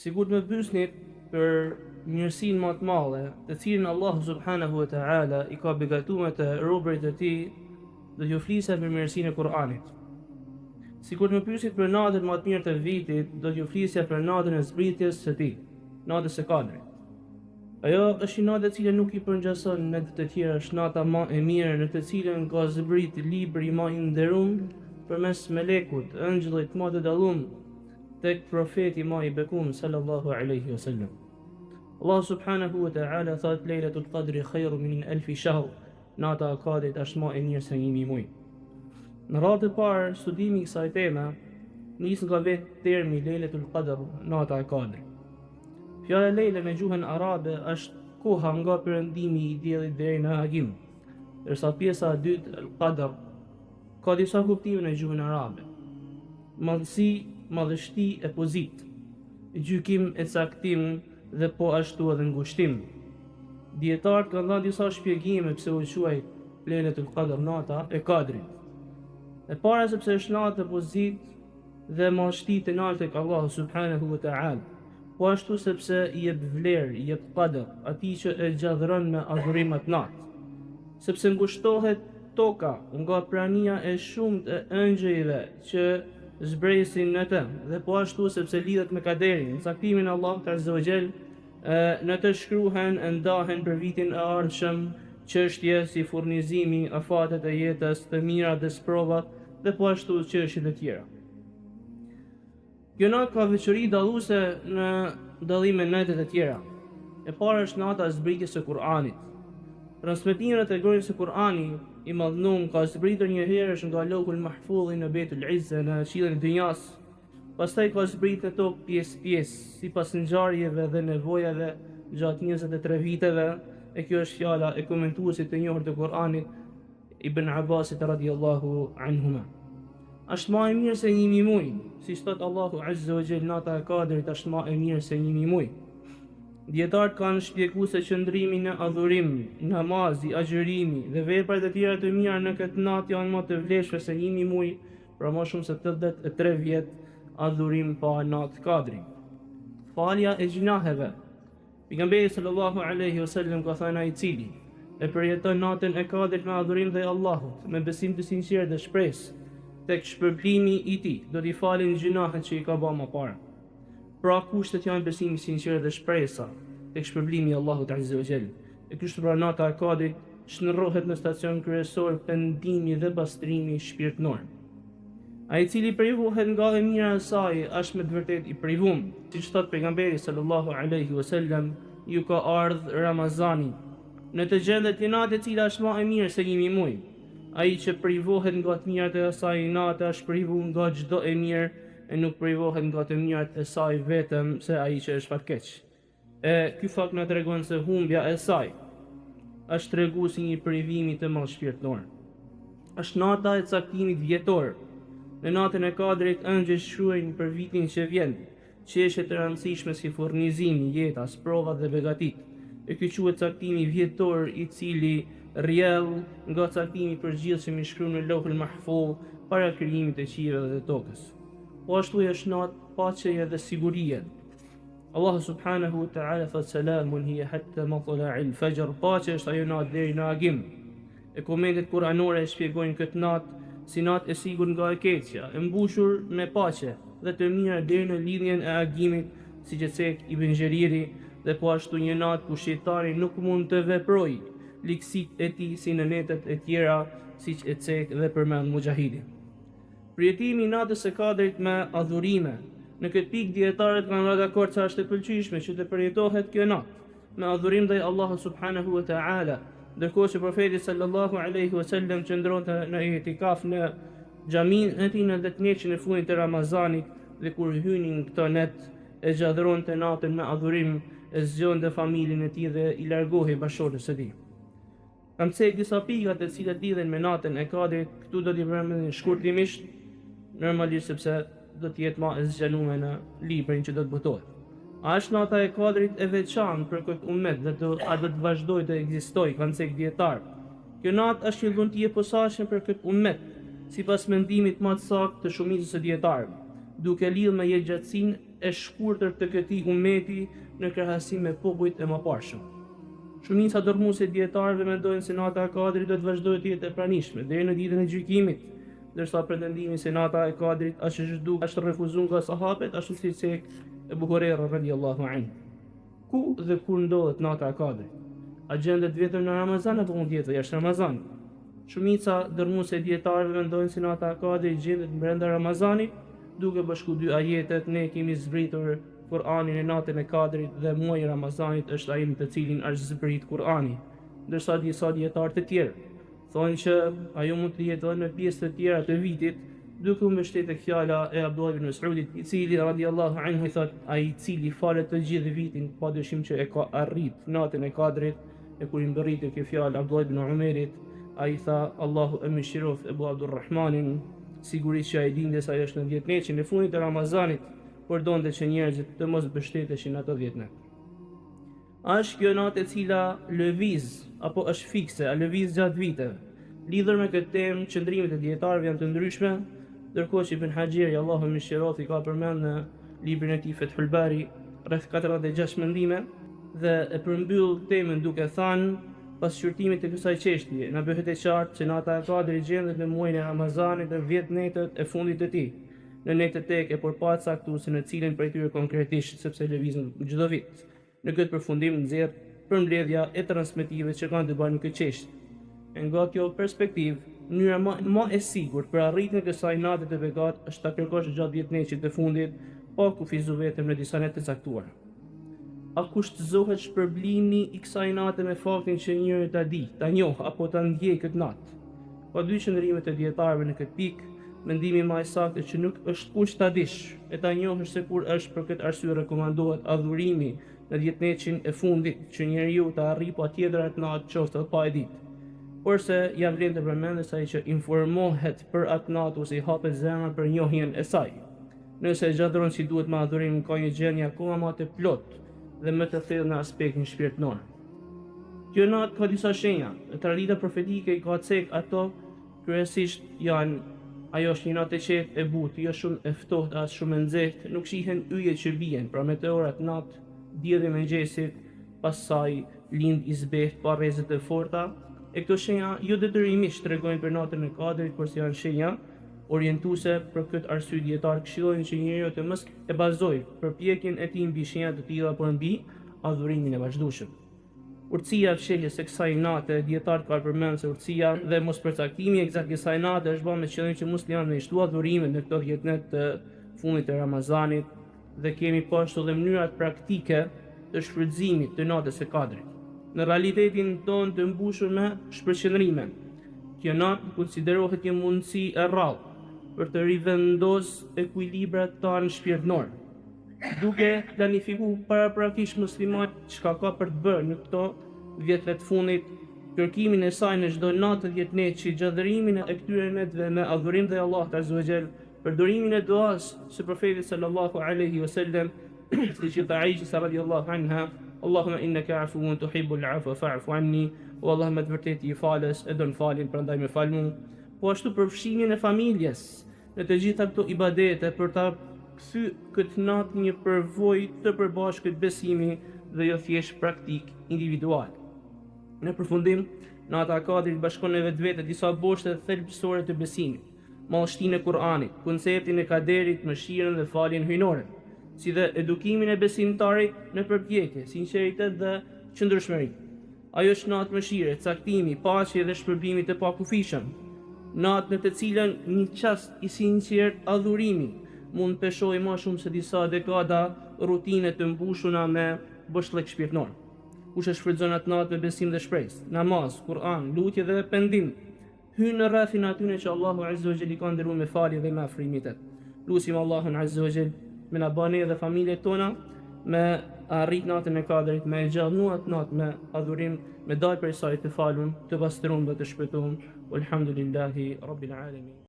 Sikur të më pyesni për mirësinë më të madhe, të cilën Allahu subhanahu wa ta'ala i ka begatuar të robërit e tij, do t'ju flisja për mirësinë e Kur'anit. Sikur të më pyesni për natën më të mirë të vitit, do t'ju flisja për natën e zbritjes së tij, natën e Kadrit. Ajo është një natë e cila nuk i përngjason natët e tjera, është nata më e mirë në të cilën ka zbrit libri më i nderuar përmes melekut, ëngjëllit më të dallum tek profeti më i bekuar sallallahu alaihi wasallam. Allah subhanahu wa ta'ala thot Lejlatul Qadri khairu min alfi shahr. Nata e Kadrit është më e mirë se 1000 muaj. Në radhë të parë, studimi i kësaj teme nis nga vetë termi Lejlatul Qadr, nata e Kadrit. Fjala lejle me gjuhën arabe është koha nga perëndimi i diellit deri në agim, ndërsa pjesa e dytë, al-qadr, ka disa kuptime në gjuhën arabe. Madhësi, madhështi e pozit, gjykim e caktim dhe po ashtu edhe ngushtim. Dietarët kanë dhënë disa shpjegime pse u quaj Lejlatul Qadr, nata e Kadrit. E para sepse është natë e pozit dhe madhështi të lartë tek Allahu subhanahu wa ta'ala. Po ashtu sepse i jep vlerë, i jep qadër atij që e gjadhëron me adhurim atë natë. Sepse ngushtohet toka nga prania e shumët e ëngjëjve që zbresin në të, dhe po ashtu sepse lidhet me kaderin, caktimin e Allahut azza wa jall, në të shkruhen e ndahen për vitin e ardhshëm çështje si furnizimi, afatet e jetës, të mira dhe sprovat, dhe po ashtu çështje të tjera. Kjo natë ka veçori dalluese në dallim me natët e tjera. E para është nata e zbritjes së Kur'anit. Transmetimet e tregojnë se Kur'ani i madhnuar ka zbritur një herësh nga Lauhul Mahfudhi në Beitul Izza në qiellin e dynjas. Pastaj ka zbritur në tokë pjesë sipas ngjarjeve dhe nevojave gjatë 23 viteve. E kjo është fjala e komentuesit të njohur të Kur'anit, Ibn Abbasit radhiyallahu anhuma. Është më e mirë se 1000 muaj, si thot Allahu azza wa jall, nata e Kadrit është më e mirë se 1000 muaj. Dietarët kanë shpjeguar se qëndrimi në adhurim, namazi, agjërimi dhe veprat e tjera të mira në këtë natë janë më të vlefshme se 1000 muaj, pra më shumë se 83 vjet adhurim pa natë Kadri. Falja e gjinaheve. Pejgamberi sallallahu alaihi wasallam ka thënë ai cili e përjeton natën e Kadrit me adhurim dhe Allahut, me besim të sinqert dhe shpresë tek shpërblimi i tij, do t'i falin gjunahet që i ka bërë më parë. Pra kushtet janë besimi sinqert dhe shpresa tek shpërblimi i Allahut azza wa jall. E kështu pra nata e Kadrit shndërrohet në stacion kryesor pendimi dhe pastrimi shpirtëror. Ai i cili privohet nga e mira e saj është me të vërtetë i privuar, siç thot pejgamberi sallallahu alaihi wasallam, ju ka ardhur Ramazani në të gjendje të natë e cila është më e mirë se 1000 muaj. Ai që privohet nga të mirat e saj natë është privuar nga çdo e mirë, e nuk privohet nga të mirat e saj vetëm se ai që është fatkeq. Ky fakt na tregon se humbja e saj është treguesi i një privimi të madh shpirtëror. Është nata e caktimit vjetor. Në natën e Kadrit ëngjëjt shkruajnë për vitin që vjen, çështje të rëndësishme si furnizimi, jeta, provat dhe begatit. E ky quhet caktimi vjetor, i cili rrjedh nga caktimi përgjithshëm i shkruar në Lauhul Mahfudh para krijimit të qiellit dhe tokës. Po ashtu është natë paqeje dhe sigurie. Allahu subhanahu wa ta'ala thot salamun hiya hatta matla'il fajr. Paqe është ajo natë deri në agim. E komentet kuranore e shpjegojnë këtë natë si natë e sigurt nga e keqja, e mbushur me paqe dhe të mira deri në lidhjen e agimit, siç e thek Ibn Jariri, dhe po ashtu një natë ku shejtani nuk mund të veprojë likësit e tij si në netët e tjera, siç e thek dhe përmend Mujahidi. Përjetimi i natës së Kadrit me adhurime. Në këtë pikë dietarët kanë rënë dakord se është e pëlqyeshme që të përjetohet kjo natë me adhurim ndaj Allahut subhanahu wa ta'ala, ndërkohë që profeti sallallahu alaihi wasallam qëndronte në itikaf në xhamin e tij në 10 në fundin e Ramazanit, dhe kur hynin këto net e gjadhronte natën me adhurim, e zgjonte familjen e tij dhe i largohej bashkëshortës së tij. Kam thënë disa pika të cilat lidhen me natën e Kadrit, këtu do t'i përmend shkurtimisht, normalisht sepse do të jetë më e zgjanuar në librin që do të botohet. A është nata e Kadrit e veçantë për këtë ummet dhe a do të vazhdojë të ekzistojë, kanë thënë dietar. Kjo natë është që mund të jetë posaçme për këtë ummet, sipas mendimit më të saktë të shumicës së dietarëve, duke lidhur me jetëgjatësinë e shkurtër të këtij ummeti në krahasim me popujt e mëparshëm. Shumica dërmuese dietarëve mendojnë se nata e Kadrit do të vazhdojë të jetë e pranishme deri në ditën e gjykimit, ndërsa pretendimi se nata e Kadrit është refuzuar nga sahabët, ashtu siç e Abu Huraira radhiyallahu anhu. Ku dhe kur ndodhet nata e Kadrit? A gjendet vetëm në Ramazan apo mund të jetë jashtë Ramazanit? Shumica dërmuese dietarëve mendojnë se nata e Kadrit gjendet brenda Ramazanit, duke bashku dy ajetet: ne kemi zbritur Kur'anin në natën e Kadrit dhe muaji Ramazanit është ai në të cilin është zbrit Kur'ani, ndërsa disa dietarë të tjerë thonë që ajo mund të jetë edhe në pjesë të tjera të vitit, duke u mbështetur tek fjala e Abdullah ibn Mas'udit, i cili radhiyallahu anhu thotë: ai i cili falet të gjithë vitin, padyshim që e ka arrit natën e Kadrit. E kur i mbërriti kjo fjalë Abdullah ibn Umerit, ai tha: Allahu e mëshiroft Ebu Abdurrahmanin, sigurisht që ai dinte se ajo është në 10 neçin e fundit të Ramazanit, por donte që njerëzit të mos mbështeteshin ato 10 net. A është kjo natë e cila lëviz apo është fikse, a lëviz gjatë viteve? Lidhur me këtë temë, qëndrimet e dietarëve janë të ndryshme, ndërkohë që Ibn Hajeri, Allahu mëshiroft, i ka përmendur në librin e tij Fathul Bari rreth 46 mendime dhe e përmbyll temën duke thënë: pas shqyrtimit të kësaj çështje, na bëhet e qartë që nata e Kadrit gjendet në muajin e Ramazanit në 10 netët e fundit të tij, në netët tek e pa caktuese në cilën prej tyre konkretisht, sepse lëvizën çdo vit. Në këtë përfundim nxjerr përmbledhja e transmetive që kanë të bëjnë me këtë çështje. Nga kjo perspektivë, mënyra më e sigurt për arritjen e kësaj nate të bekat është ta kërkosh gjatë 10 netëve të fundit, pa kufizu vetëm në disa netë të caktuara. A kushtëzohet shpërblimi i kësaj nate me faktin që njëri ta di, ta njoh apo ta ndjej këtë natë? Pa dy qëndrimet e dietarëve në këtë pikë, mendimi më i saktë që nuk është kusht ta dish e ta njohësh se kur është. Për këtë arsye rekomandohet adhurimi në 10 netëin e fundit, që njeriu ta arrijë patjetër atë natë qoftë pa e ditë. Porse jam vlen të përmendes ai që informohet për atë natë ose i hapet zemra për njohjen e saj. Nëse gjatëron si duhet me adhurimin, ka një gjendje akoma më të plotë dhe më të thellë në aspektin shpirtëror. Kjo natë ka disa shenja, tradita profetike i ka cek ato kryesisht janë: ajo është një natë e qetë e butë, jo shumë e ftohtë as shumë e nxehtë, nuk shihen yjet që bien, pra meteorat natë, dielli me mëngjesit, pastaj lind i zbehtë pa rrezet e forta. E këto shenja jo detyrimisht tregojnë për natën e Kadrit, por si janë shenja orientuese. Për këtë arsye dietar këshillojnë që njeriu të mos e bazojë përpjekjen e tij mbi shenja të tilla, por mbi adhurimin e vazhdueshëm. Urtësia e fshehjes së kësaj nate, dietar ka përmendur se urtësia dhe mospërcaktimi i eksakt kësaj nate është bërë me qëllim që muslimanët të shtuajnë adhurimin në këto 10 net të fundit të Ramazanit, dhe kemi pashtu dhe mënyrat praktike të shfrytëzimit të natës së Kadrit. Në realitetin tonë të mbushur me shpërqendrime, kjo natë konsiderohet një mundësi e rrallë për të rivendosur ekuilibrat tanë shpirtëror, duke planifikuar paraprakisht muslimanët çka ka për të bërë në këto 10 net fundit, kërkimin e saj në çdo natë 10 net, gjatërimin e këtyre netëve me adhurim dhe Allahut azza wa jall, përdorimin e duas së profetit sallallahu alaihi wasallam, siç i tha Aisha radhiyallahu anha: Allahumma innaka afuwun tuhibbul afwa fa'fu anni. O Allah, me të vërtetë i falës, e don falin, prandaj më fal mua. Po ashtu përfshirjen e familjes në të gjitha këto ibadete për ta kthy këtë natë një përvojë të përbashkët besimi dhe jo thjesht praktik individual. Në përfundim, nata e Kadrit bashkon në vetvete disa boshte thelbësore të besimit: mallështinë e Kur'anit, konceptin e kaderit, mëshirën dhe faljen hyjnore, si dhe edukimin e besimtarit në përpjekje, sinqeritet dhe qëndrueshmëri. Ajo është natë mëshire, caktimi, paqe dhe shpërbimi të pakufishëm, natë në të cilën një çast i sinqert adhurimi mund peshojë më shumë se disa dekada rutine të mbushura me boshllëk shpirtëror. Kush e shfrytëzon atë natë me besim dhe shpresë, namaz, Kur'an, lutje dhe pendim, hyn në rrethin atyre që Allahu azza wa jalla i ka ndëruar me falje dhe me afrimitet. Lutim Allahun azza wa jalla me na bane dhe familjet tona me arrit natën e Kadrit, me gjallënu atë natë me adhurim, me dalë për saj të falun, të pastrum dhe të shpëtum. Walhamdulillahi Rabbil Alamin.